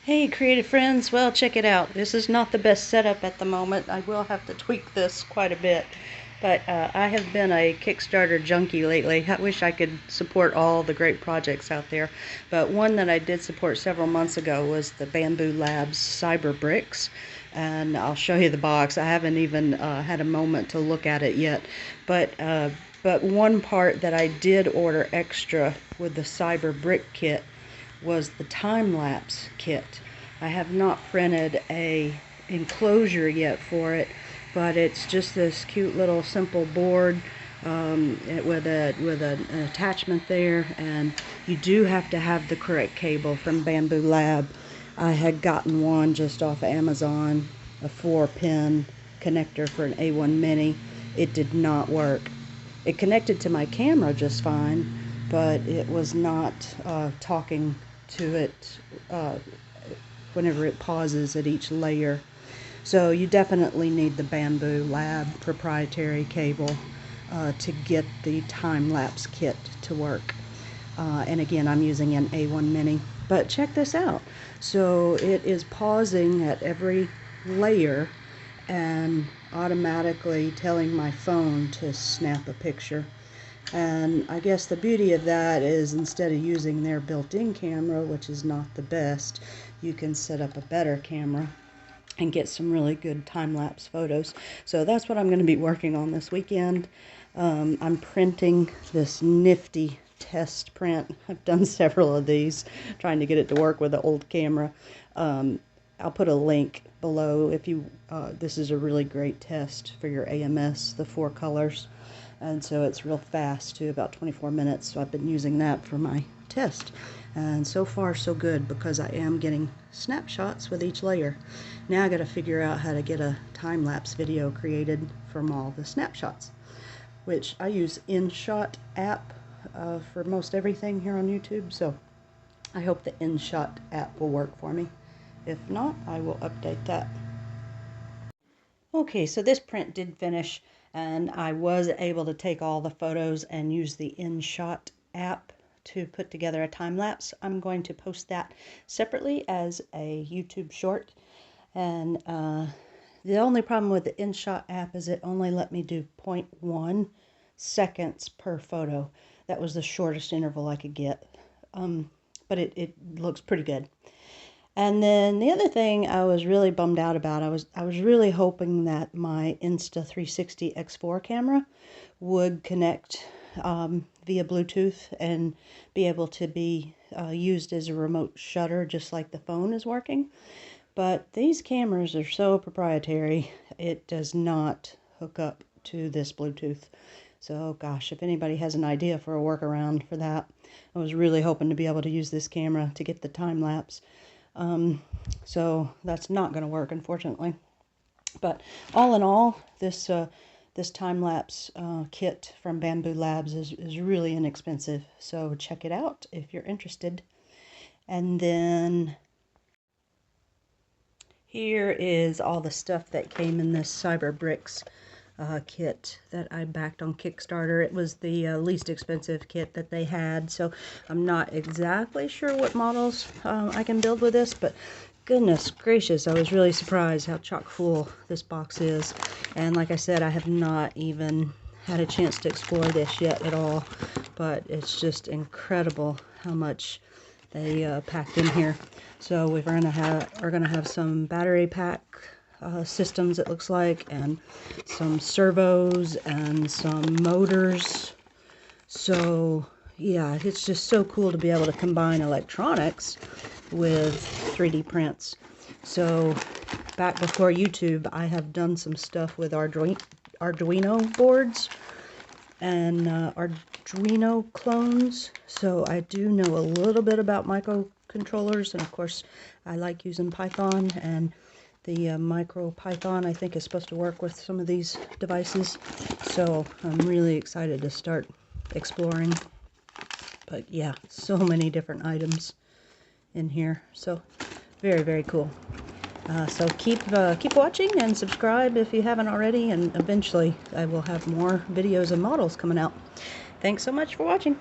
Hey creative friends, well check it out. This is not the best setup at the moment. I will have to tweak this quite a bit. But I have been a Kickstarter junkie lately. I wish I could support all the great projects out there. But one that I did support several months ago was the Bambu Labs Cyber Bricks. And I'll show you the box. I haven't even had a moment to look at it yet. But one part that I did order extra with the Cyber Brick kit was the time-lapse kit. I have not printed a enclosure yet for it, but it's just this cute little simple board with an attachment there, and you do have to have the correct cable from Bambu Lab. I had gotten one just off Amazon, a 4-pin connector for an A1 Mini. It did not work. It connected to my camera just fine, but it was not talking to it whenever it pauses at each layer. So you definitely need the Bambu Lab proprietary cable to get the time-lapse kit to work. And again, I'm using an A1 Mini. But check this out. So it is pausing at every layer and automatically telling my phone to snap a picture. And I guess the beauty of that is instead of using their built-in camera, which is not the best, you can set up a better camera and get some really good time-lapse photos. So that's what I'm going to be working on this weekend. I'm printing this nifty test print. I've done several of these, trying to get it to work with the old camera. I'll put a link below if you, this is a really great test for your AMS, the 4 colors. And so it's real fast too, about 24 minutes. So I've been using that for my test. And so far so good, because I am getting snapshots with each layer. Now I got to figure out how to get a time-lapse video created from all the snapshots, which I use InShot app for most everything here on YouTube. So I hope the InShot app will work for me. If not, I will update that. Okay, so this print did finish, and I was able to take all the photos and use the InShot app to put together a time-lapse. I'm going to post that separately as a YouTube short. And the only problem with the InShot app is it only let me do 0.1 seconds per photo. That was the shortest interval I could get. But it looks pretty good. And then the other thing I was really bummed out about, I was really hoping that my Insta360 X4 camera would connect via Bluetooth and be able to be used as a remote shutter, just like the phone is working. But these cameras are so proprietary, it does not hook up to this Bluetooth. So gosh, if anybody has an idea for a workaround for that, I was really hoping to be able to use this camera to get the time lapse. So that's not going to work, unfortunately. But all in all, this time-lapse kit from Bambu Labs is really inexpensive. So check it out if you're interested. And then here is all the stuff that came in this Cyber Bricks kit that I backed on Kickstarter. It was the least expensive kit that they had, so I'm not exactly sure what models I can build with this, but goodness gracious, I was really surprised how chock full this box is. And like I said, I have not even had a chance to explore this yet at all, but it's just incredible how much they packed in here. So we're gonna have some battery pack systems, it looks like, and some servos and some motors. So yeah, it's just so cool to be able to combine electronics with 3D prints. So back before YouTube, I have done some stuff with Arduino boards and Arduino clones, so I do know a little bit about microcontrollers, and of course I like using Python, and the MicroPython I think is supposed to work with some of these devices. So I'm really excited to start exploring. But yeah, so many different items in here. So very, very cool. So keep watching and subscribe if you haven't already, and eventually I will have more videos and models coming out. Thanks so much for watching.